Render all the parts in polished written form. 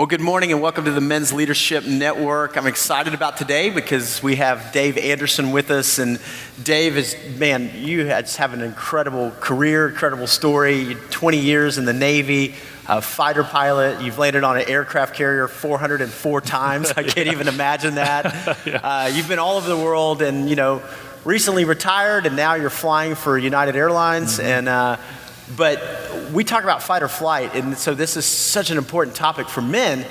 Well, good morning and welcome to the Men's Leadership Network. I'm excited about today because we have Dave Anderson with us. And Dave is, man, you have an incredible career, incredible story, 20 years in the Navy, a fighter pilot. You've landed on an aircraft carrier 404 times. I can't even imagine that. Yeah. You've been all over the world and, recently retired and now you're flying for United Airlines. Mm-hmm. But we talk about fight or flight, and so this is such an important topic for men,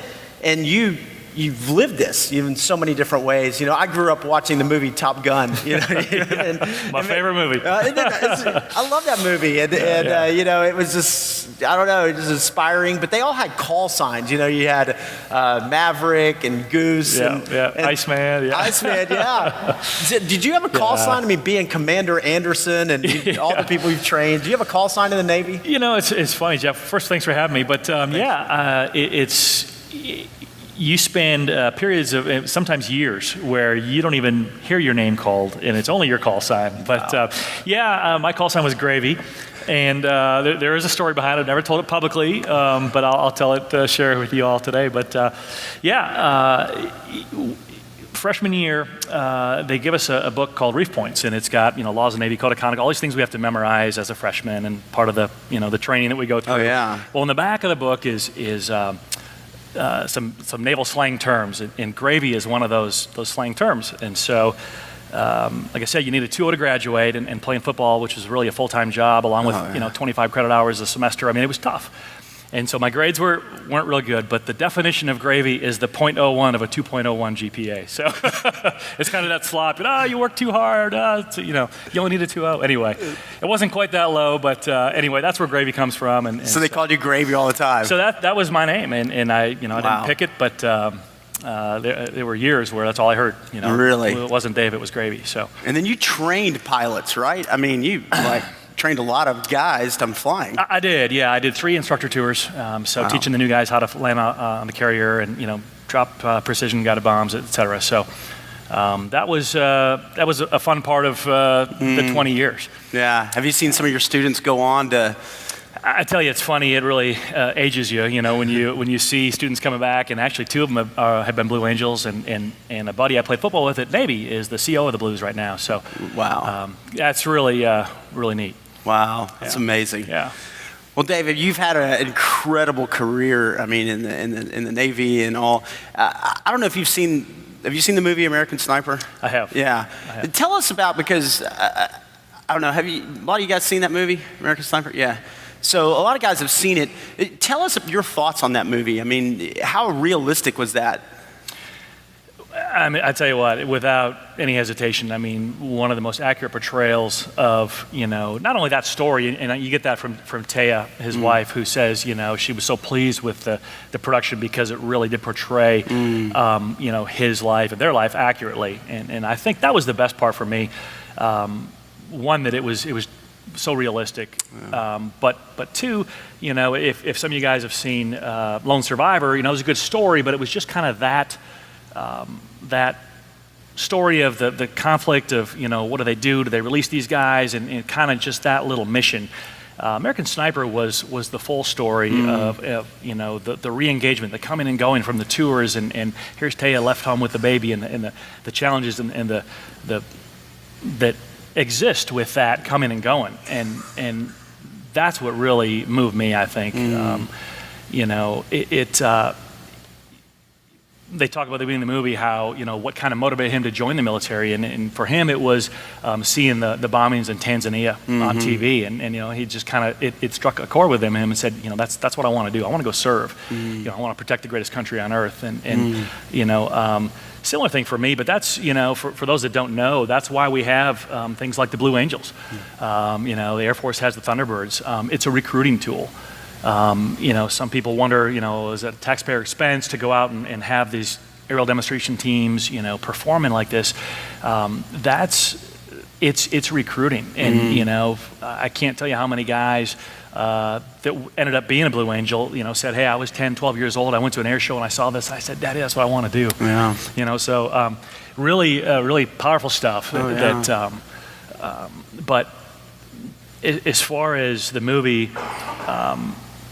and you've lived this in so many different ways. I grew up watching the movie Top Gun. My favorite movie. I love that movie, and it was just, I don't know, it was inspiring, but they all had call signs. You had Maverick and Goose. And Iceman. Yeah. Iceman, yeah. Did you have a call sign? I mean, being Commander Anderson and all the people you've trained, do you have a call sign in the Navy? It's funny, Jeff. First, thanks for having me. But you spend periods of sometimes years where you don't even hear your name called, and it's only your call sign. But my call sign was Gravy, and there is a story behind it. I've never told it publicly, but I'll tell it, share it with you all today. But freshman year, they give us a book called Reef Points, and it's got laws of Navy, code of conduct, all these things we have to memorize as a freshman, and part of the the training that we go through. Oh yeah. Well, in the back of the book is some naval slang terms, and gravy is one of those slang terms. And so, like I said, you need a 2.0 to graduate, and playing football, which was really a full-time job, along with 25 credit hours a semester. I mean, it was tough. And so my grades weren't real good, but the definition of gravy is the 0.01 of a 2.01 GPA. So it's kind of that slop. You work too hard. You only need a 2.0. Anyway, it wasn't quite that low, but anyway, that's where gravy comes from. And so they called you Gravy all the time. So that was my name, and I I didn't pick it, but there were years where that's all I heard. Really, it wasn't Dave, it was Gravy. So. And then you trained pilots, right? I mean, you trained a lot of guys to flying. I did, yeah. I did 3 instructor tours, teaching the new guys how to land on the carrier and drop precision guided bombs, et cetera. So that was a fun part of the 20 years. Yeah. Have you seen some of your students go on to? I tell you, it's funny. It really ages you. When you see students coming back, and actually 2 of them have been Blue Angels, and a buddy I played football with at Navy is the CO of the Blues right now. So wow, that's really really neat. Wow, that's amazing. Yeah. Well, David, you've had an incredible career. I mean, in the Navy and all. I don't know if you've seen. Have you seen the movie American Sniper? I have. Yeah. I have. Tell us about, because I don't know. Have you? A lot of you guys seen that movie, American Sniper? Yeah. So a lot of guys have seen it. Tell us your thoughts on that movie. I mean, how realistic was that? I mean, I tell you what, without any hesitation, I mean, one of the most accurate portrayals of, not only that story, and you get that from Taya, his wife, who says, she was so pleased with the production because it really did portray, his life and their life accurately. And I think that was the best part for me. One, that it was so realistic, but 2, if some of you guys have seen Lone Survivor, it was a good story, but it was just kind of that story of the conflict of, what do they do? Do they release these guys? And kind of just that little mission. American Sniper was the full story of the re-engagement, the coming and going from the tours, and here's Taya left home with the baby, and the challenges and that exist with that coming and going, and that's what really moved me, I think. They talk about the beginning of the movie how what kind of motivated him to join the military, and for him it was seeing the bombings in Tanzania on TV, and he just kind of it struck a chord with him and said, that's what I want to do. I want to go serve. I want to protect the greatest country on earth, and similar thing for me, but that's, for those that don't know, that's why we have things like the Blue Angels. The Air Force has the Thunderbirds. It's a recruiting tool. Some people wonder, is it a taxpayer expense to go out and have these aerial demonstration teams, performing like this? It's recruiting. And, I can't tell you how many guys that ended up being a Blue Angel, said, hey, I was 10, 12 years old. I went to an air show and I saw this. I said, Daddy, that's what I want to do. Yeah. So really powerful stuff. But as far as the movie,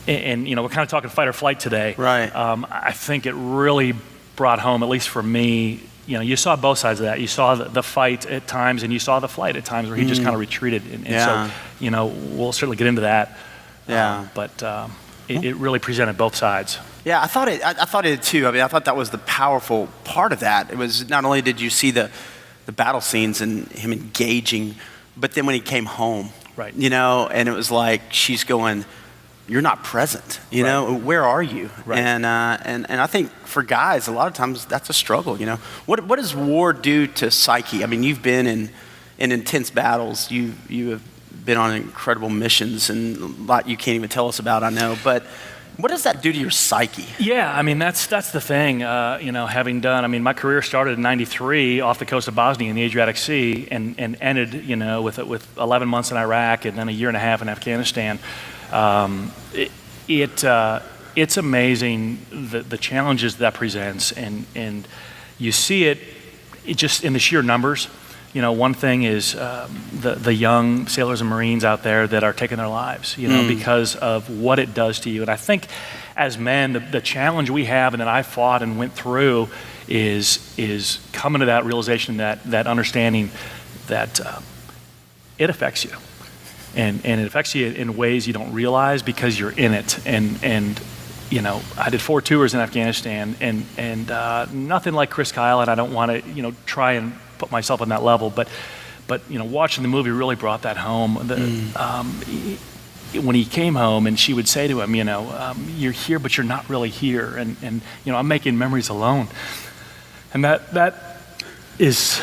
and we're kind of talking fight or flight today. Right. I think it really brought home, at least for me, you saw both sides of that. You saw the fight at times, and you saw the flight at times where he just kind of retreated. And so, we'll certainly get into that. Yeah. But it really presented both sides. Yeah, I thought it too. I mean, I thought that was the powerful part of that. It was not only did you see the battle scenes and him engaging, but then when he came home, right? And it was like she's going, "You're not present. Where are you?" Right. And I think for guys, a lot of times that's a struggle. What does war do to psyche? I mean, you've been in intense battles. You have been on incredible missions and a lot you can't even tell us about, I know, but what does that do to your psyche? Yeah, I mean, that's the thing, having done, I mean, my career started in 93 off the coast of Bosnia in the Adriatic Sea and ended, with 11 months in Iraq and then a year and a half in Afghanistan. It's amazing the challenges that presents, and you see it just in the sheer numbers. One thing is the young sailors and Marines out there that are taking their lives, because of what it does to you. And I think as men, the challenge we have and that I fought and went through is coming to that realization, that understanding that it affects you. And it affects you in ways you don't realize because you're in it. And I did 4 tours in Afghanistan, and nothing like Chris Kyle, and I don't want to, try and put myself on that level, but watching the movie really brought that home. When he came home, and she would say to him, "You're here, but you're not really here," and I'm making memories alone, and that is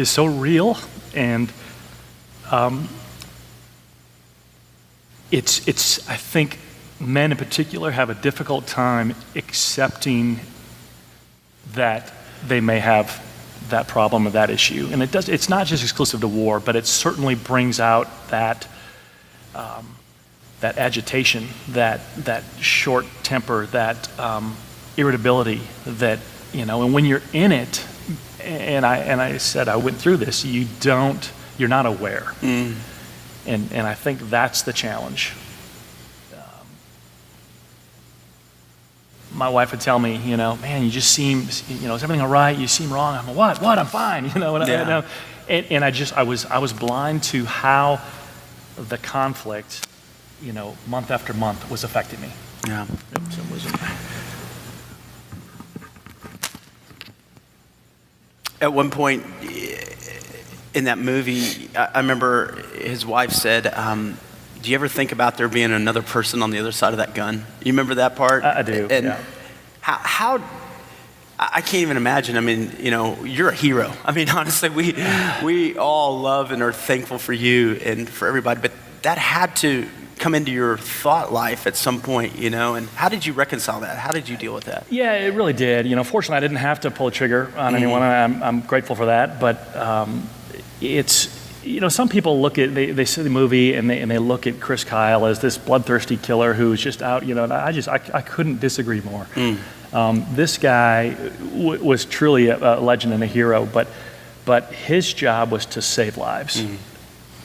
so real, and it's I think men in particular have a difficult time accepting that they may have that problem or that issue. And it's not just exclusive to war, but it certainly brings out that agitation, that short temper, that irritability, that, and when you're in it, and I said I went through this, you're not aware. And I think that's the challenge. My wife would tell me, "Man, you just seem, is everything all right? You seem wrong." I'm like, what? I'm fine, And I was blind to how the conflict, month after month was affecting me. Yeah. At one point in that movie, I remember his wife said, "Do you ever think about there being another person on the other side of that gun?" You remember that part? I do. And yeah. How I can't even imagine. I mean, you're a hero. I mean, honestly, we all love and are thankful for you and for everybody, but that had to come into your thought life at some point, and how did you reconcile that? How did you deal with that? Yeah, it really did. Fortunately, I didn't have to pull a trigger on anyone. I'm grateful for that, but it's, some people look at, they see the movie and they look at Chris Kyle as this bloodthirsty killer who's just out, and I couldn't disagree more. This guy was truly a legend and a hero, but his job was to save lives.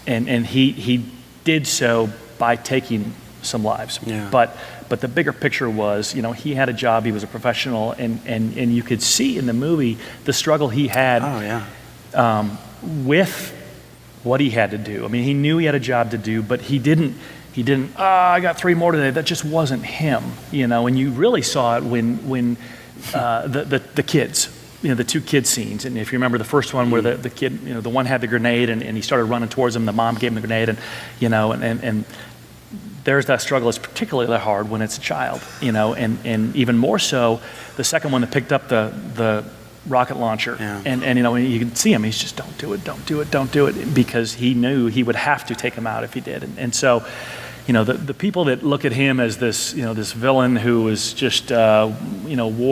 And he did so by taking some lives. Yeah. But the bigger picture was, he had a job, he was a professional, and you could see in the movie the struggle he had with what he had to do. I mean, he knew he had a job to do, but he didn't, I got 3 more today. That just wasn't him, and you really saw it when the kids, the 2 kid scenes. And if you remember the first one where the kid, the one had the grenade and he started running towards him, the mom gave him the grenade, and there's that struggle. It's particularly hard when it's a child, and even more so, the second one that picked up the rocket launcher, and you can see him, he's just, don't do it, because he knew he would have to take him out if he did. And so, the people that look at him as this, this villain who was just, warmonger,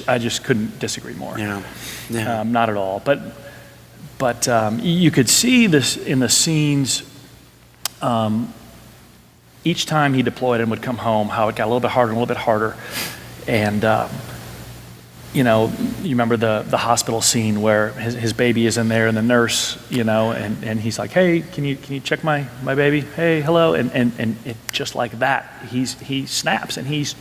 I just couldn't disagree more. Not at all. But you could see this in the scenes. Each time he deployed and would come home, how it got a little bit harder and a little bit harder, and you remember the hospital scene where his baby is in there and the nurse, and he's like, hey, can you check my baby? Hey, hello. And it, just like that, he snaps and he's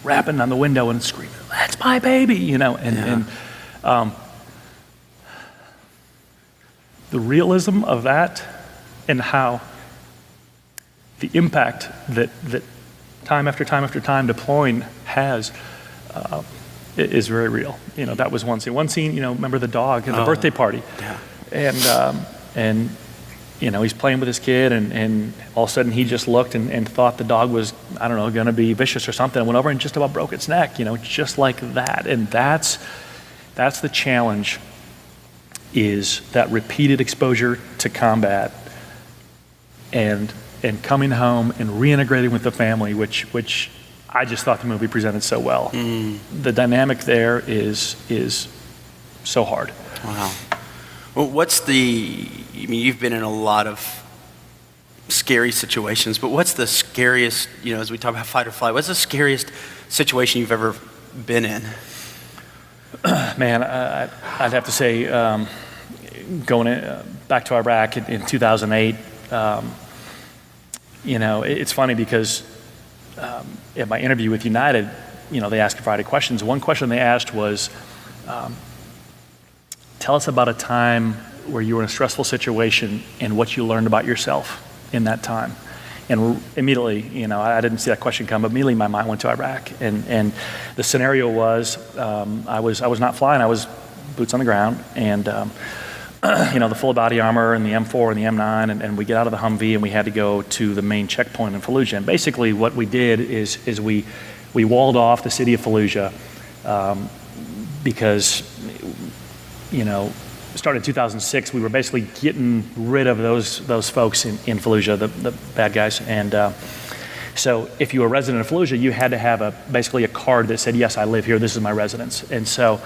rapping on the window and screaming, that's my baby, and the realism of that and how the impact that time after time after time deploying has is very real. That was one scene. One scene, remember the dog at the birthday party, and he's playing with his kid, and all of a sudden he just looked and thought the dog was, I don't know, going to be vicious or something, and went over and just about broke its neck, just like that. And that's the challenge, is that repeated exposure to combat and coming home and reintegrating with the family, which I just thought the movie presented so well. The dynamic there is so hard. Wow. Well, you've been in a lot of scary situations, but what's the scariest, as we talk about fight or flight, what's the scariest situation you've ever been in? Man, I'd have to say, going back to Iraq in 2008, it's funny because at my interview with United, they asked a variety of questions. One question they asked was, tell us about a time where you were in a stressful situation and what you learned about yourself in that time. And immediately, I didn't see that question come, but immediately my mind went to Iraq. And the scenario was, I was not flying, I was boots on the ground, and the full body armor and the M4 and the M9, and we get out of the Humvee and we had to go to the main checkpoint in Fallujah. And basically what we did is we walled off the city of Fallujah because, started in 2006, we were basically getting rid of those folks in Fallujah, the bad guys. And so if you were a resident of Fallujah, you had to have basically a card that said, yes, I live here, this is my residence. And so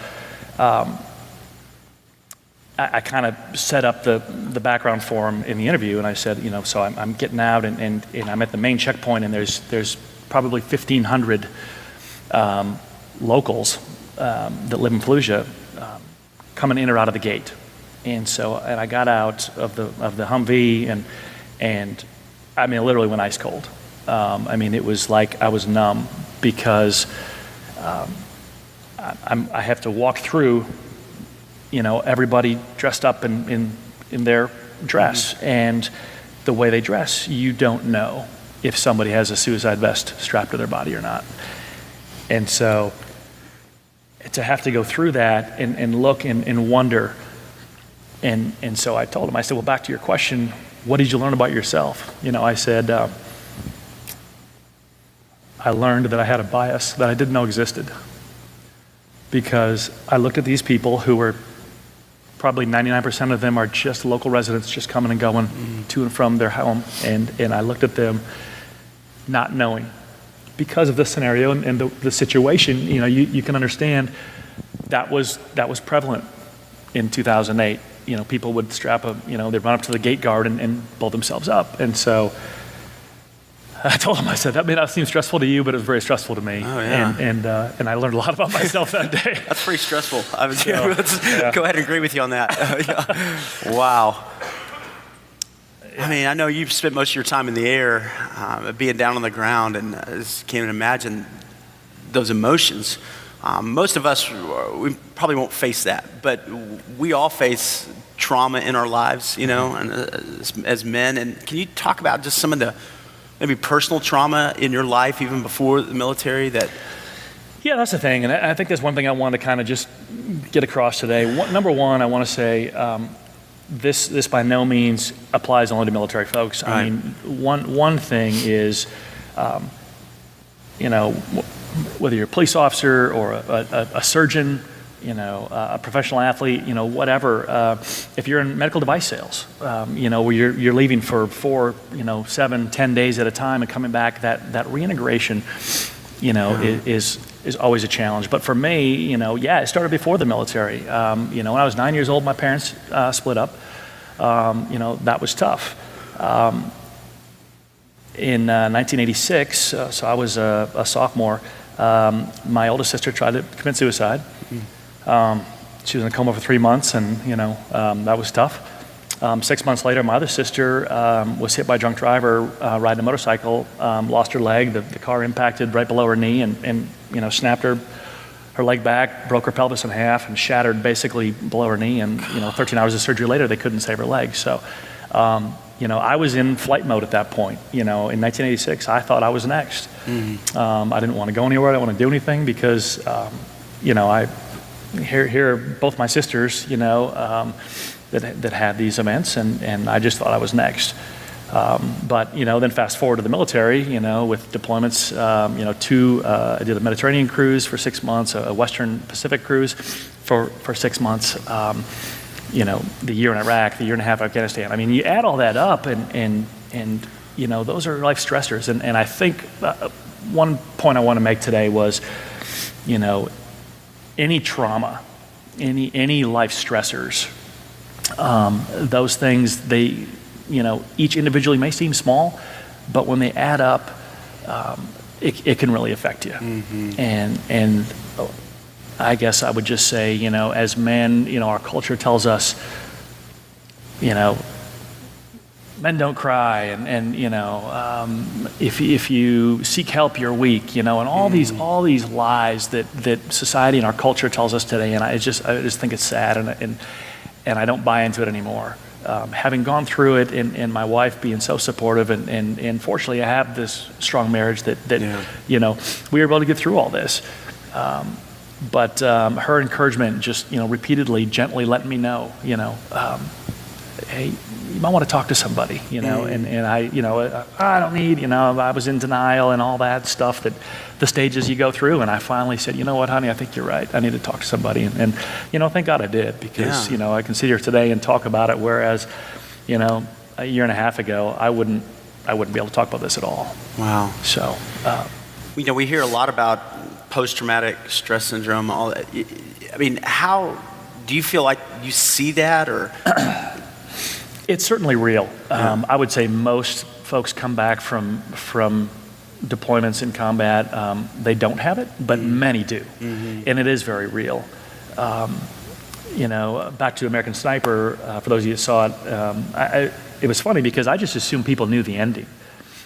I kind of set up the background for him in the interview, and I said, so I'm getting out, and I'm at the main checkpoint, and there's probably 1,500 locals that live in Fallujah coming in or out of the gate. And I got out of the Humvee, and I mean, it literally went ice cold. It was like I was numb because I have to walk through everybody dressed up in their dress. Mm-hmm. And the way they dress, you don't know if somebody has a suicide vest strapped to their body or not. And so to have to go through that and look and wonder. And so I told him, I said, well, back to your question, what did you learn about yourself? I said, I learned that I had a bias that I didn't know existed. Because I looked at these people who were probably 99% of them are just local residents, just coming and going to and from their home. And I looked at them not knowing, because of the scenario and the situation, you can understand that was prevalent in 2008. People would strap they'd run up to the gate guard and blow themselves up. And so I told him, I said, that may not seem stressful to you, but it was very stressful to me. Oh, yeah. And I learned a lot about myself that day. That's pretty stressful. Let's go ahead and agree with you on that. Wow. I know you've spent most of your time in the air, being down on the ground, and I just can't imagine those emotions. Most of us, we probably won't face that, but we all face trauma in our lives, and as men. And can you talk about just some of the maybe personal trauma in your life, even before the military? Yeah, that's the thing, and I think that's one thing I want to kind of just get across today. Number one, I want to say this by no means applies only to military folks. Right. I mean, one thing is, whether you're a police officer or a surgeon, a professional athlete, whatever. If you're in medical device sales, where you're leaving for 4, 7, 10 days at a time and coming back, that reintegration, is always a challenge. But for me, it started before the military. When I was 9 years old, my parents split up. That was tough. In 1986, so I was a sophomore, My oldest sister tried to commit suicide. She was in a coma for 3 months, and that was tough. 6 months later, my other sister was hit by a drunk driver riding a motorcycle, lost her leg. The car impacted right below her knee and snapped her leg back, broke her pelvis in half, and shattered basically below her knee. And 13 hours of surgery later, they couldn't save her leg. So, I was in flight mode at that point. In 1986, I thought I was next. I didn't want to go anywhere. I didn't want to do anything because, here are both my sisters, that had these events, and I just thought I was next. But then fast forward to the military, with deployments, I did a Mediterranean cruise for 6 months, a Western Pacific cruise for 6 months, the year in Iraq, the year and a half in Afghanistan. I mean, you add all that up, and those are life stressors. And I think one point I want to make today was, any trauma, any life stressors, those things, they, each individually may seem small, but when they add up, it can really affect you. And I guess I would just say, as men, our culture tells us, men don't cry, and if you seek help, you're weak, and all these lies that society and our culture tells us today, and I just think it's sad, and I don't buy into it anymore. Having gone through it, and my wife being so supportive, and fortunately I have this strong marriage that we were able to get through all this. But her encouragement, just repeatedly, gently letting me know, hey, you might want to talk to somebody, and I don't need, I was in denial and all that stuff, that the stages you go through, and I finally said, you know what, honey, I think you're right. I need to talk to somebody, and thank God I did, because I can sit here today and talk about it, whereas a year and a half ago I wouldn't be able to talk about this at all. Wow. So we hear a lot about post-traumatic stress syndrome, all that. I mean, how do you feel like you see that, or? It's certainly real. I would say most folks come back from deployments in combat, they don't have it, but many do. And it is very real. Back to American Sniper, for those of you that saw it, it was funny because I just assumed people knew the ending.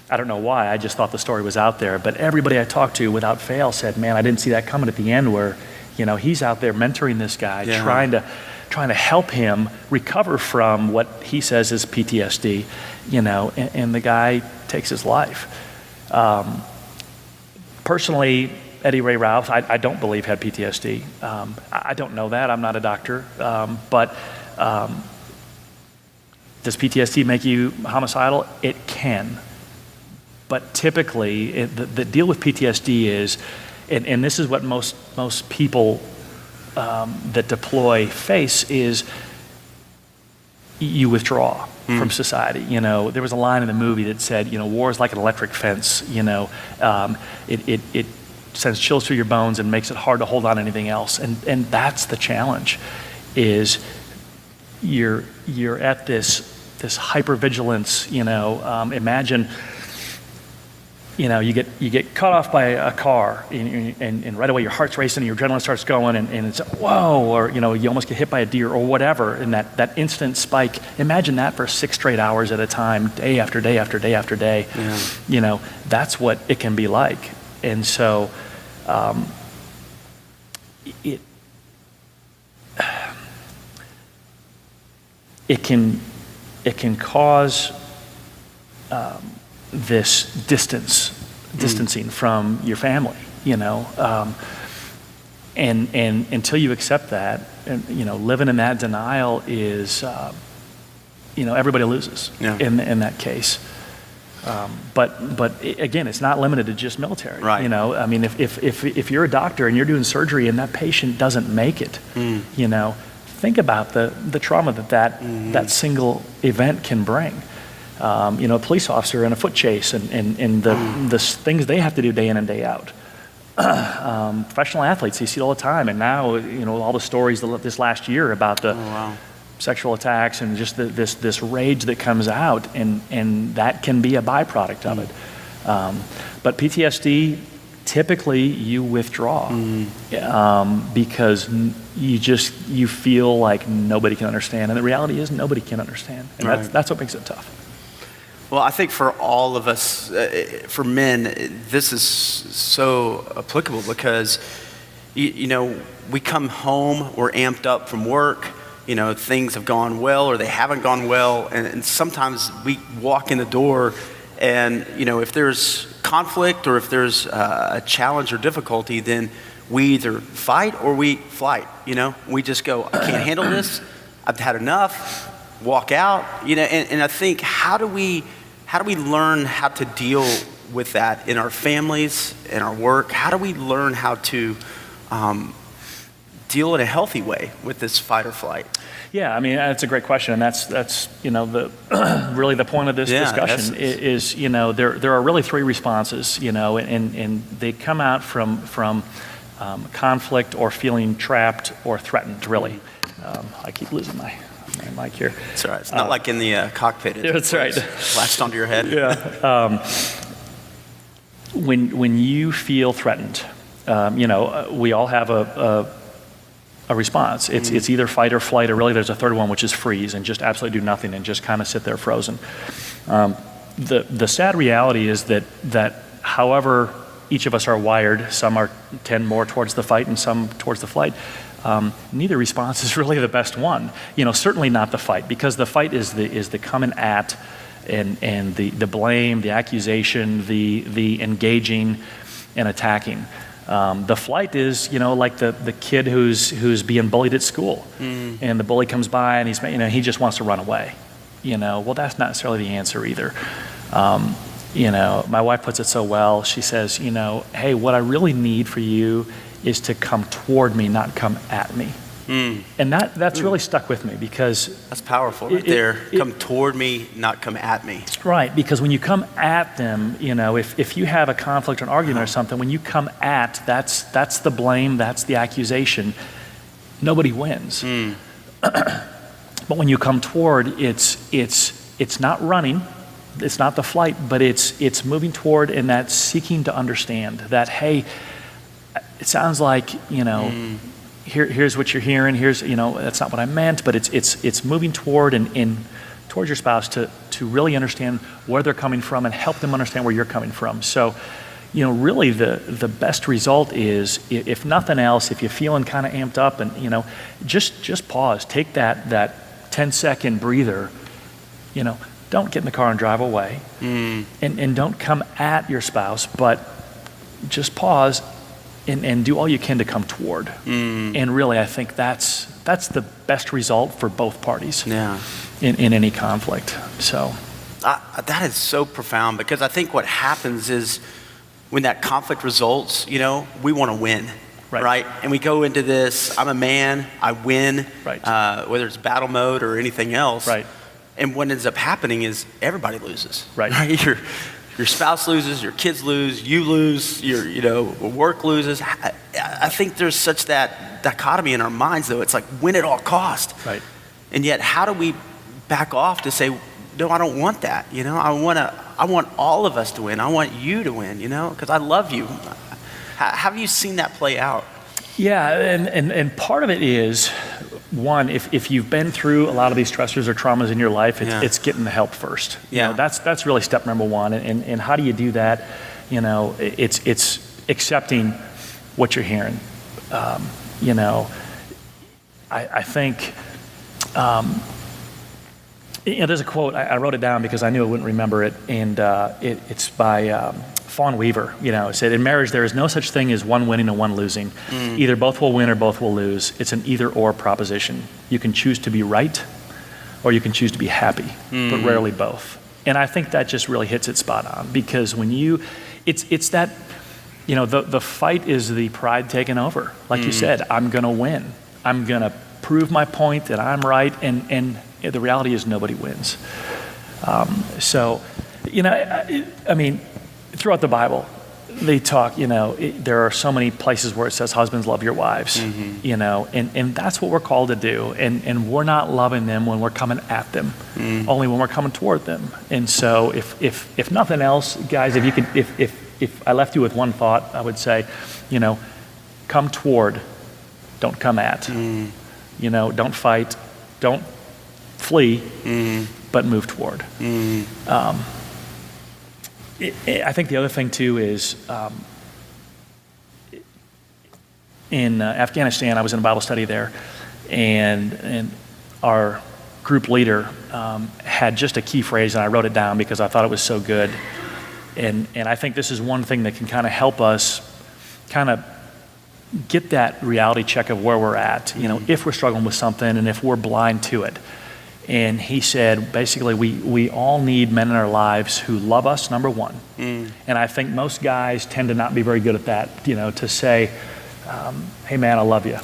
I don't know why, I just thought the story was out there, but everybody I talked to without fail said, man, I didn't see that coming at the end, where he's out there mentoring this guy, trying to help him recover from what he says is PTSD, and the guy takes his life. Personally, Eddie Ray Ralph, I don't believe had PTSD. I don't know that, I'm not a doctor, but does PTSD make you homicidal? It can. But typically, the deal with PTSD is, and this is what most people that deploy face, is you withdraw from society. There was a line in the movie that said, war is like an electric fence. It sends chills through your bones and makes it hard to hold on to anything else. And that's the challenge, is you're at this hypervigilance. Imagine. You get cut off by a car, and right away your heart's racing and your adrenaline starts going, and it's whoa, or you almost get hit by a deer or whatever, and that instant spike. Imagine that for 6 straight hours at a time, day after day after day after day. Yeah. That's what it can be like, and so it can cause this distancing from your family, and until you accept that, and living in that denial is, everybody loses in that case. But again, it's not limited to just military. Right. I mean, if you're a doctor and you're doing surgery and that patient doesn't make it, think about the trauma that single event can bring. A police officer in a foot chase and the things they have to do day in and day out. Professional athletes, you see it all the time, and now all the stories this last year about the sexual attacks and just this rage that comes out, and that can be a byproduct of it. But PTSD, typically you withdraw because you feel like nobody can understand, and the reality is nobody can understand, and that's what makes it tough. Well, I think for all of us, for men, this is so applicable because, we come home, we're amped up from work, things have gone well or they haven't gone well, and sometimes we walk in the door and, if there's conflict or if there's a challenge or difficulty, then we either fight or we flight, We just go, I can't handle this, I've had enough, walk out, and I think how do we learn how to deal with that in our families, in our work? How do we learn how to deal in a healthy way with this fight or flight? Yeah, I mean, that's a great question, and that's really the point of this discussion is there are really three responses, and they come out from conflict or feeling trapped or threatened, really. I keep losing my mic here. It's all right. It's not like in the cockpit. That's right. Latched onto your head. Yeah. When you feel threatened, we all have a response. It's either fight or flight, or really there's a third one, which is freeze and just absolutely do nothing and just kind of sit there frozen. The sad reality is that however each of us are wired, some tend more towards the fight and some towards the flight. Neither response is really the best one. Certainly not the fight, because the fight is the coming at and the blame, the accusation, the engaging and attacking. The flight is, like the kid who's being bullied at school, and the bully comes by and he just wants to run away. Well, that's not necessarily the answer either. My wife puts it so well. She says, hey, what I really need for you is to come toward me, not come at me. And that's really stuck with me, because that's powerful right there. Come toward me, not come at me. Right, because when you come at them, if you have a conflict or an argument or something, when you come at, that's the blame, that's the accusation. Nobody wins. But when you come toward, it's not running, it's not the flight, but it's moving toward, and that's seeking to understand that, hey, it sounds like, here's what you're hearing, here's, that's not what I meant, but it's moving toward and towards your spouse to really understand where they're coming from and help them understand where you're coming from. So, really the best result is, if nothing else, if you're feeling kind of amped up and, just pause, take that 10-second breather, don't get in the car and drive away, and don't come at your spouse, but just pause and do all you can to come toward. And really, I think that's the best result for both parties in any conflict. So that is so profound, because I think what happens is when that conflict results, we want to win. Right? And we go into this, I'm a man, I win, whether it's battle mode or anything else. Right. And what ends up happening is everybody loses. Right. Your spouse loses, your kids lose, you lose, your work loses. I think there's such that dichotomy in our minds, though. It's like win at all cost. Right. And yet, how do we back off to say, no, I don't want that. I want all of us to win. I want you to win. Because I love you. Have you seen that play out? Yeah, and part of it is, one, if you've been through a lot of these stressors or traumas in your life, it's getting the help first. That's really step number one. And how do you do that? It's accepting what you're hearing. I think there's a quote, I wrote it down because I knew I wouldn't remember it, and it's by Fawn Weaver. It said, in marriage there is no such thing as one winning and one losing. Either both will win or both will lose. It's an either or proposition. You can choose to be right or you can choose to be happy, but rarely both. And I think that just really hits it spot on, because when it's that, the fight is the pride taking over. Like you said, I'm going to win. I'm going to prove my point that I'm right, and the reality is nobody wins. Throughout the Bible, they talk, there are so many places where it says, husbands, love your wives, and that's what we're called to do. And we're not loving them when we're coming at them, only when we're coming toward them. And so if nothing else, guys, if if I left you with one thought, I would say, come toward, don't come at. Don't fight, don't flee, but move toward. I think the other thing too is in Afghanistan, I was in a Bible study there, and our group leader had just a key phrase, and I wrote it down because I thought it was so good. And I think this is one thing that can kind of help us kind of get that reality check of where we're at, if we're struggling with something and if we're blind to it. And he said, basically, we all need men in our lives who love us, number one. And I think most guys tend to not be very good at that, to say, hey man, I love you.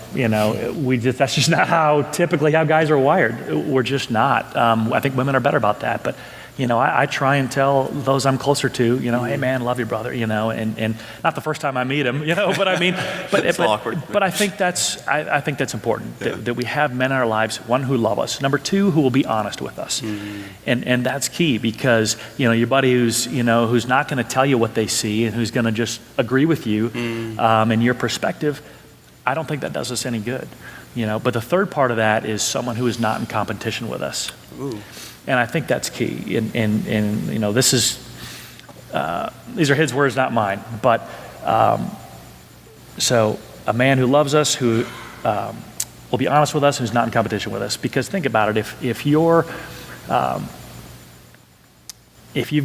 That's just not typically how guys are wired. We're just not. I think women are better about that. But, I try and tell those I'm closer to, hey man, love you, brother, and not the first time I meet him, but I mean, but awkward. But I think that's important that we have men in our lives, one who love us, number two, who will be honest with us. And that's key because, your buddy who's not going to tell you what they see and who's going to just agree with you and your perspective, I don't think that does us any good. But the third part of that is someone who is not in competition with us. Ooh. And I think that's key. And this is, these are his words, not mine. But so a man who loves us, who will be honest with us, who's not in competition with us. Because think about it, if you've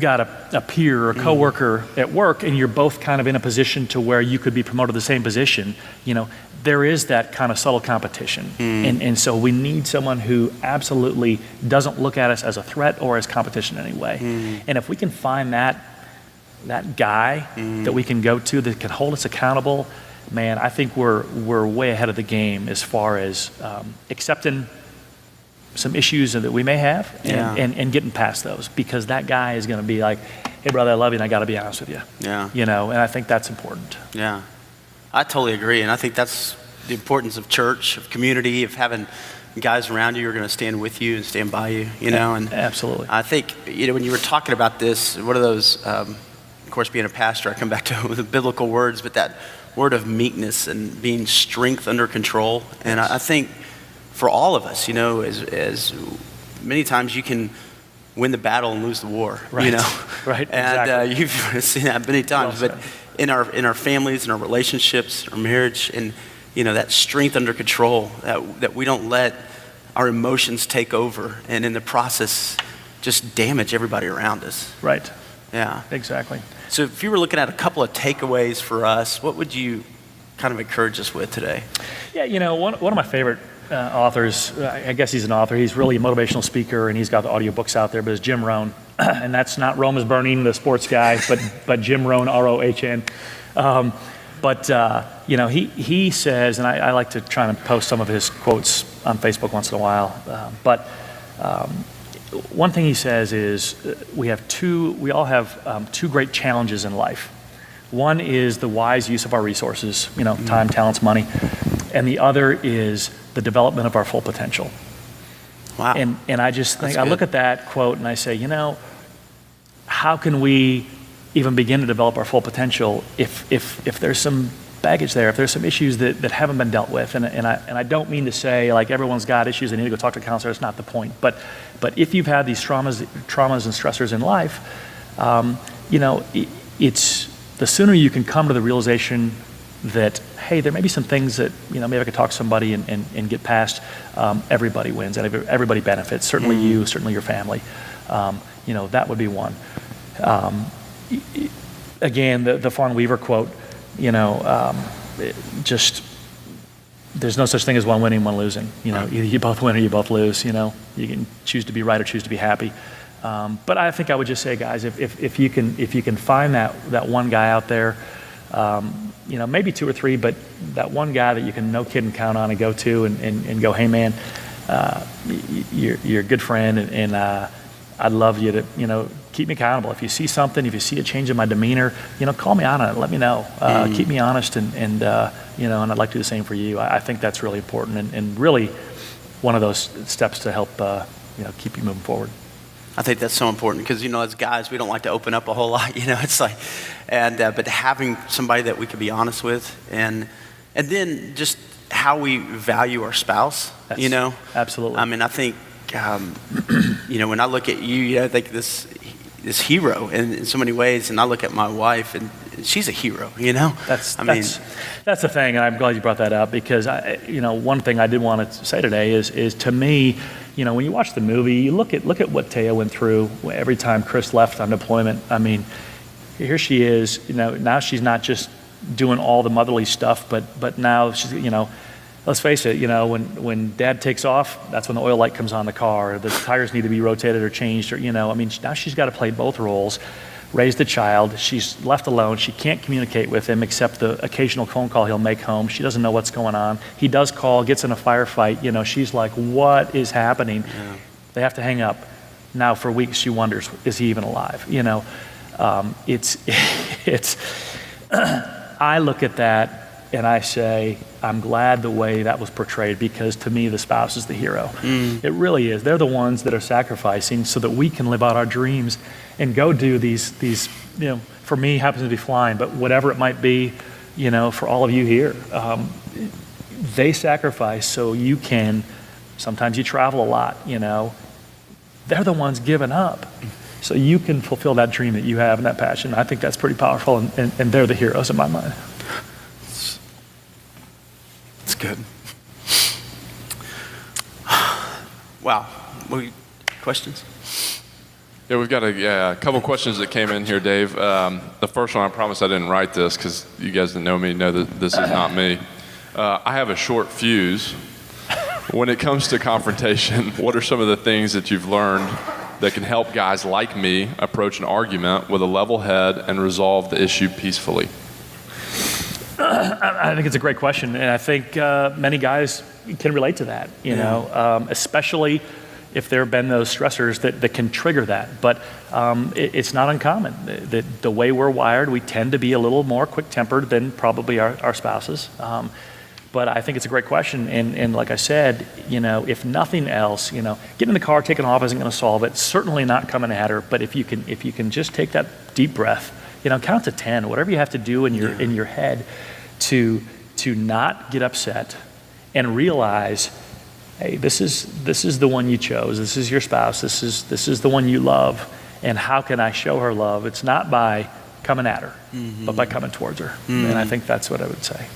got a peer or a coworker at work and you're both kind of in a position to where you could be promoted to the same position, there is that kind of subtle competition. And so we need someone who absolutely doesn't look at us as a threat or as competition in any way. And if we can find that guy that we can go to that can hold us accountable, man, I think we're way ahead of the game as far as accepting some issues that we may have and getting past those, because that guy is going to be like, hey brother, I love you and I got to be honest with you. And I think that's important. Yeah, I totally agree. And I think that's the importance of church, of community, of having guys around you who are going to stand with you and stand by you, and absolutely. I think, when you were talking about this, one of those, of course, being a pastor, I come back to the biblical words, but that word of meekness and being strength under control. And I think for all of us, as many times you can win the battle and lose the war, Right, and exactly. you've seen that many times. Well but in our families, in our relationships, our marriage, and that strength under control, that we don't let our emotions take over, and in the process, just damage everybody around us. Right. Yeah. Exactly. So if you were looking at a couple of takeaways for us, what would you kind of encourage us with today? Yeah, one of my favorite authors, I guess he's an author, he's really a motivational speaker, and he's got the audiobooks out there, but it's Jim Rohn. And that's not Rome is Burning, the sports guy, but Jim Rohn, R-O-H-N. He says, and I like to try and post some of his quotes on Facebook once in a while, one thing he says is we all have two great challenges in life. One is the wise use of our resources, time, talents, money, and the other is the development of our full potential. Wow. And I just think, I look at that quote and I say, how can we even begin to develop our full potential if there's some baggage there, if there's some issues that haven't been dealt with? And I don't mean to say like everyone's got issues, they need to go talk to a counselor, that's not the point. But if you've had these traumas and stressors in life, it's the sooner you can come to the realization that, hey, there may be some things that, maybe I could talk to somebody and get past, everybody wins and everybody benefits, certainly you, certainly your family. That would be one. Again, the Fawn Weaver quote, there's no such thing as one winning, one losing. Either you both win or you both lose. You can choose to be right or choose to be happy. But I think I would just say, guys, if you can find that one guy out there, maybe two or three, but that one guy that you can no kid and count on and go to and go, hey man, you're a good friend and I'd love you to keep me accountable. If you see something, if you see a change in my demeanor, call me on it. Let me know. Keep me honest and I'd like to do the same for you. I think that's really important and really one of those steps to help keep you moving forward. I think that's so important because, as guys, we don't like to open up a whole lot, it's like, but having somebody that we could be honest with and then just how we value our spouse, Absolutely. I mean, I think, when I look at you, I think this hero in so many ways, and I look at my wife and she's a hero, That's the thing, and I'm glad you brought that up because one thing I did want to say today is to me, when you watch the movie, you look at what Taya went through every time Chris left on deployment. I mean, here she is, now she's not just doing all the motherly stuff, but now she's, let's face it, when dad takes off, that's when the oil light comes on the car, or the tires need to be rotated or changed, or, now she's got to play both roles, raise the child. She's left alone. She can't communicate with him except the occasional phone call he'll make home. She doesn't know what's going on. He does call, gets in a firefight. She's like, what is happening? Yeah. They have to hang up. Now for weeks she wonders, is he even alive? It's I look at that and I say, I'm glad the way that was portrayed because to me, the spouse is the hero. It really is. They're the ones that are sacrificing so that we can live out our dreams and go do these, for me, happens to be flying, but whatever it might be, for all of you here, they sacrifice so you can, sometimes you travel a lot, they're the ones giving up. So you can fulfill that dream that you have and that passion. I think that's pretty powerful, and they're the heroes in my mind. It's good. Wow. Questions? Yeah, we've got a couple questions that came in here, Dave. The first one, I promise I didn't write this because you guys that know me know that this is not me. I have a short fuse. When it comes to confrontation, what are some of the things that you've learned that can help guys like me approach an argument with a level head and resolve the issue peacefully? I think it's a great question, and I think many guys can relate to that, especially if there have been those stressors that can trigger that. But it's not uncommon. The way we're wired, we tend to be a little more quick-tempered than probably our spouses. But I think it's a great question, and like I said, if nothing else, getting in the car, taking off isn't going to solve it. Certainly not coming at her. But if you can just take that deep breath, count to 10, whatever you have to do in your head to not get upset and realize, hey, this is the one you chose. This is your spouse. This is the one you love. And how can I show her love? It's not by coming at her, but by coming towards her. And I think that's what I would say.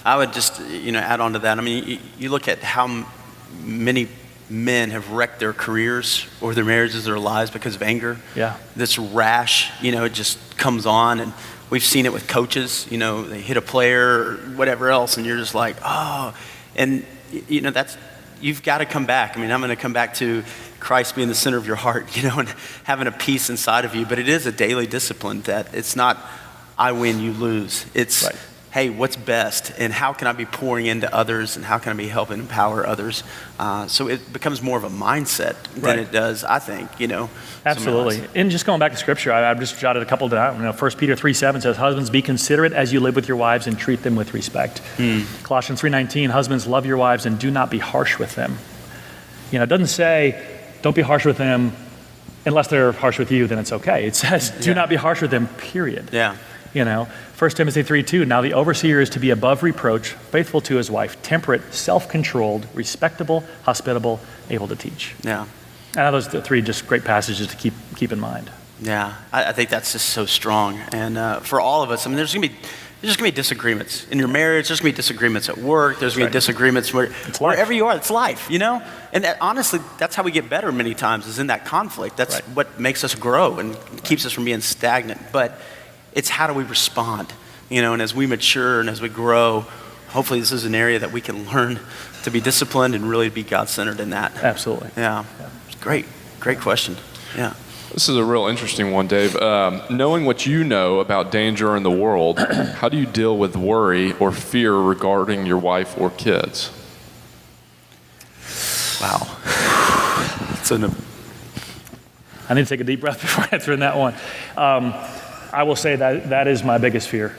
I would just, add on to that. I mean, you look at how many men have wrecked their careers or their marriages, their lives because of anger. Yeah. This rash, it just comes on, and we've seen it with coaches. They hit a player or whatever else, and you're just like, oh, and you've got to come back. I mean, I'm going to come back to Christ being the center of your heart, and having a peace inside of you. But it is a daily discipline that it's not I win, you lose. It's right. Hey, what's best, and how can I be pouring into others, and how can I be helping empower others? So it becomes more of a mindset than it does, I think, Absolutely. And just going back to scripture, I've just jotted a couple down. 1 Peter 3:7 says, husbands, be considerate as you live with your wives and treat them with respect. Colossians 3:19, husbands, love your wives and do not be harsh with them. It doesn't say, don't be harsh with them unless they're harsh with you, then it's okay. It says, do not be harsh with them, period. Yeah. 1 Timothy 3:2, now the overseer is to be above reproach, faithful to his wife, temperate, self-controlled, respectable, hospitable, able to teach. Yeah. And those are three just great passages to keep in mind. Yeah, I think that's just so strong. And for all of us, I mean, there's just going to be disagreements in your marriage. There's going to be disagreements at work. There's going to be disagreements wherever you are. It's life, And honestly, that's how we get better many times, is in that conflict. That's what makes us grow and keeps us from being stagnant. But it's how do we respond, and as we mature and as we grow, hopefully this is an area that we can learn to be disciplined and really be God-centered in that. Absolutely. Yeah. Great question. Yeah. This is a real interesting one, Dave. Knowing what you know about danger in the world, how do you deal with worry or fear regarding your wife or kids? Wow. I need to take a deep breath before answering that one. I will say that is my biggest fear.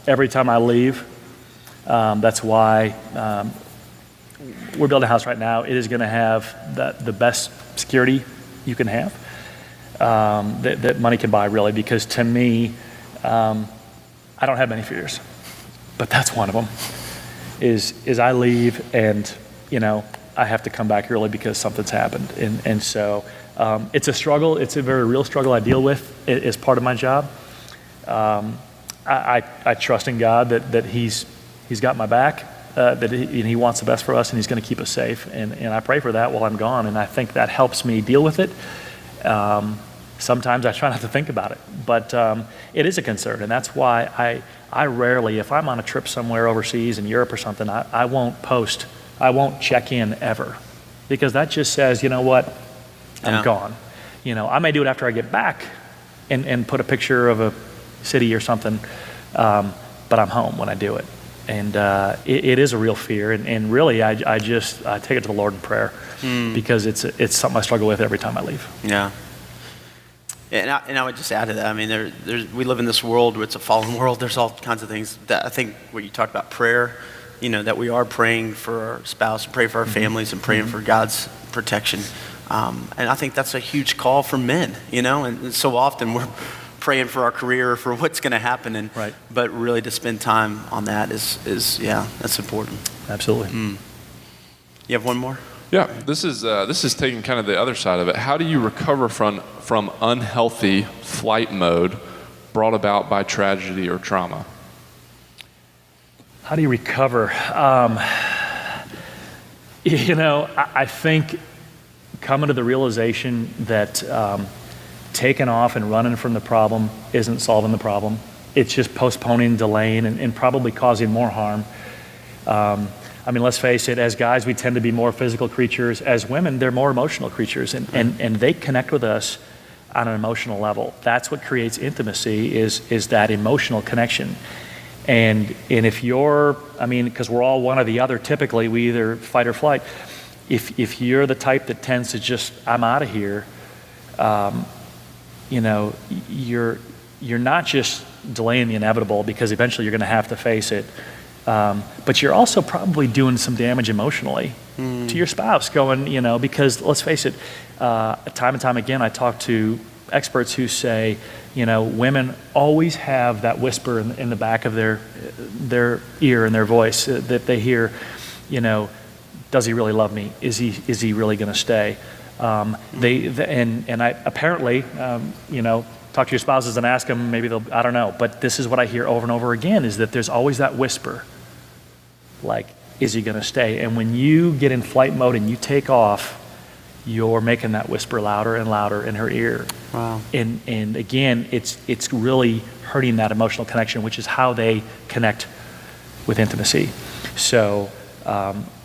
Every time I leave, that's why we're building a house right now. It is going to have the best security you can have, that money can buy, really. Because to me, I don't have many fears, but that's one of them. Is I leave and I have to come back early because something's happened, and so it's a struggle. It's a very real struggle I deal with as part of my job. I trust in God that He's got my back, that He wants the best for us, and He's going to keep us safe. And I pray for that while I'm gone, and I think that helps me deal with it. Sometimes I try not to think about it, but it is a concern, and that's why I rarely, if I'm on a trip somewhere overseas in Europe or something, I won't post, I won't check in ever, because that just says, you know what, I'm gone. I may do it after I get back and put a picture of a city or something, but I'm home when I do it. And it is a real fear, and really I take it to the Lord in prayer, because it's something I struggle with every time I leave. Yeah. And I would just add to that. I mean, we live in this world where it's a fallen world. There's all kinds of things that I think what you talked about, prayer, that we are praying for our spouse, praying for our families, and praying for God's protection. And I think that's a huge call for men, and so often we're praying for our career, for what's going to happen, Right. But really to spend time on that is that's important. Absolutely. You have one more? Yeah, this is taking kind of the other side of it. How do you recover from unhealthy flight mode brought about by tragedy or trauma? How do you recover? I think coming to the realization that taking off and running from the problem isn't solving the problem. It's just postponing, delaying, and probably causing more harm. Let's face it, as guys, we tend to be more physical creatures. As women, they're more emotional creatures, and they connect with us on an emotional level. That's what creates intimacy, is that emotional connection. And if you're, because we're all one or the other typically, we either fight or flight. If you're the type that tends to just, I'm out of here, you're not just delaying the inevitable, because eventually you're going to have to face it. But you're also probably doing some damage emotionally to your spouse, because let's face it, time and time again, I talk to experts who say, women always have that whisper in the back of their ear and their voice that they hear, does he really love me? Is he really going to stay? And I apparently, talk to your spouses and ask them, maybe they'll, I don't know, but this is what I hear over and over again, is that there's always that whisper, like, is he going to stay? And when you get in flight mode and you take off, you're making that whisper louder and louder in her ear. Wow. And again, it's really hurting that emotional connection, which is how they connect with intimacy. So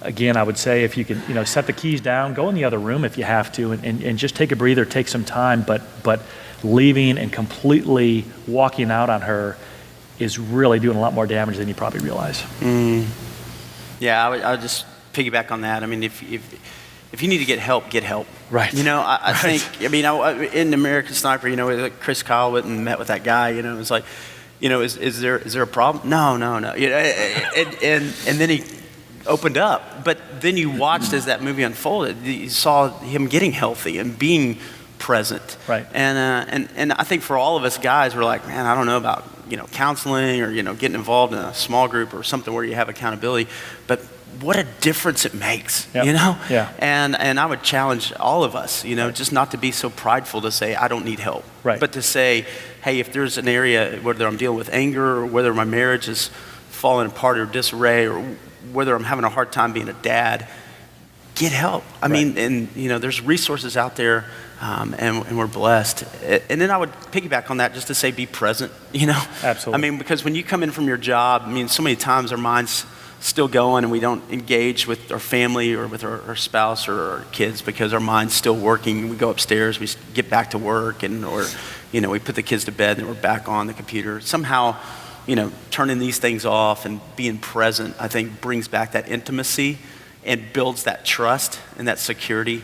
again, I would say if you can, set the keys down, go in the other room if you have to, and just take a breather, take some time, but leaving and completely walking out on her is really doing a lot more damage than you probably realize. Yeah, I would just piggyback on that. If you need to get help, get help. Right. I think, in American Sniper, Chris Kyle went and met with that guy, it was like, is there a problem? No. And then he opened up. But then you watched as that movie unfolded, you saw him getting healthy and being present. Right. And I think for all of us guys, we're like, man, I don't know about, counseling or, getting involved in a small group or something where you have accountability, but what a difference it makes, Yep. Yeah. And I would challenge all of us, just not to be so prideful to say, I don't need help. Right. But to say, hey, if there's an area, whether I'm dealing with anger or whether my marriage is falling apart or disarray or whether I'm having a hard time being a dad, get help. There's resources out there, and we're blessed. And then I would piggyback on that just to say, be present, Absolutely. Because when you come in from your job, so many times our mind's still going and we don't engage with our family or with our spouse or our kids because our mind's still working. We go upstairs, we get back to work, or we put the kids to bed and we're back on the computer. Somehow, turning these things off and being present, I think brings back that intimacy and builds that trust and that security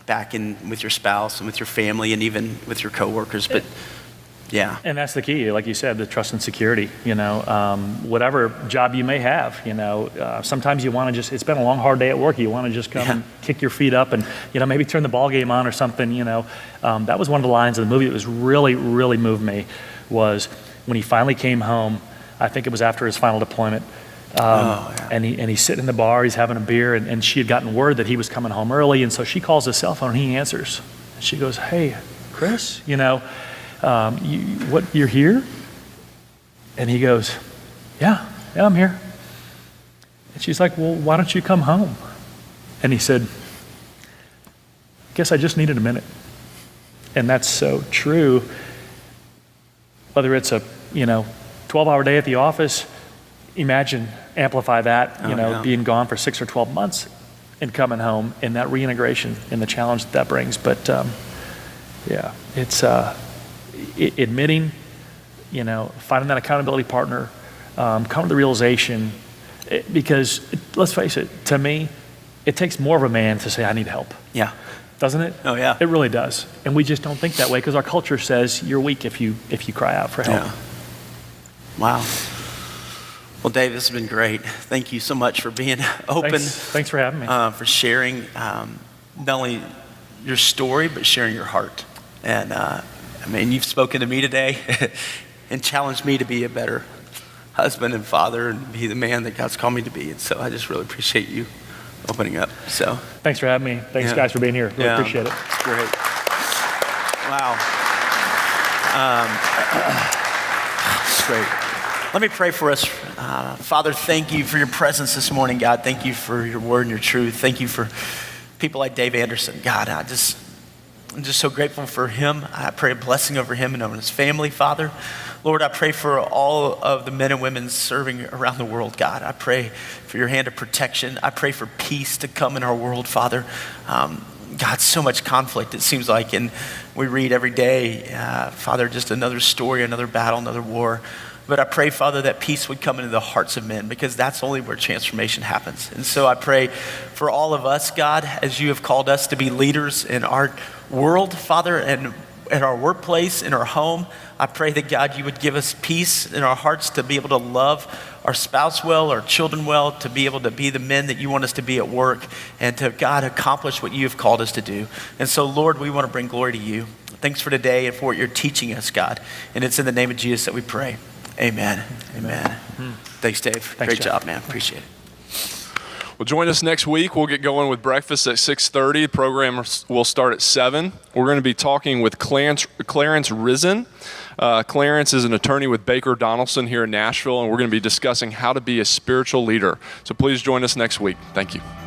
back in with your spouse and with your family and even with your coworkers. But Yeah. And that's the key, like you said, the trust and security. Whatever job you may have, sometimes you want to just, it's been a long, hard day at work. You want to just come and kick your feet up and, maybe turn the ball game on or something, That was one of the lines of the movie that was really, really moved me, was when he finally came home. I think it was after his final deployment. And he's sitting in the bar, he's having a beer, and she had gotten word that he was coming home early, and so she calls his cell phone and he answers. And she goes, "Hey, Chris, you're here?" And he goes, yeah, I'm here. And she's like, "Well, why don't you come home?" And he said, "Guess I just needed a minute." And that's so true. Whether it's a 12-hour day at the office, amplify that, being gone for 6 or 12 months and coming home, and that reintegration and the challenge that brings. But it's admitting, finding that accountability partner, come to the realization, because let's face it, to me, it takes more of a man to say, "I need help." Yeah. Doesn't it? Oh, yeah. It really does. And we just don't think that way because our culture says you're weak if you cry out for help. Yeah. Wow. Well, Dave, this has been great. Thank you so much for being open. Thanks for having me. For sharing not only your story, but sharing your heart. And you've spoken to me today and challenged me to be a better husband and father and be the man that God's called me to be. And so I just really appreciate you opening up. So thanks for having me. Thanks, guys, for being here. Really appreciate it. Great. Wow. It's great. Let me pray for us. Father, thank you for your presence this morning, God. Thank you for your word and your truth. Thank you for people like Dave Anderson. God, I'm just so grateful for him. I pray a blessing over him and over his family, Father. Lord, I pray for all of the men and women serving around the world, God. I pray for your hand of protection. I pray for peace to come in our world, Father. God, so much conflict, it seems like, and we read every day, Father, just another story, another battle, another war. But I pray, Father, that peace would come into the hearts of men, because that's only where transformation happens. And so I pray for all of us, God, as you have called us to be leaders in our world, Father, and in our workplace, in our home. I pray that, God, you would give us peace in our hearts to be able to love our spouse well, our children well, to be able to be the men that you want us to be at work, and to, God, accomplish what you have called us to do. And so, Lord, we want to bring glory to you. Thanks for today and for what you're teaching us, God. And it's in the name of Jesus that we pray. Amen. Amen. Thanks, Dave. Thanks, Great Jeff. job, man. Appreciate it. Well, join us next week. We'll get going with breakfast at 6:30. The program will start at 7. We're going to be talking with Clarence Risen. Clarence is an attorney with Baker Donaldson here in Nashville, and we're going to be discussing how to be a spiritual leader. So please join us next week. Thank you.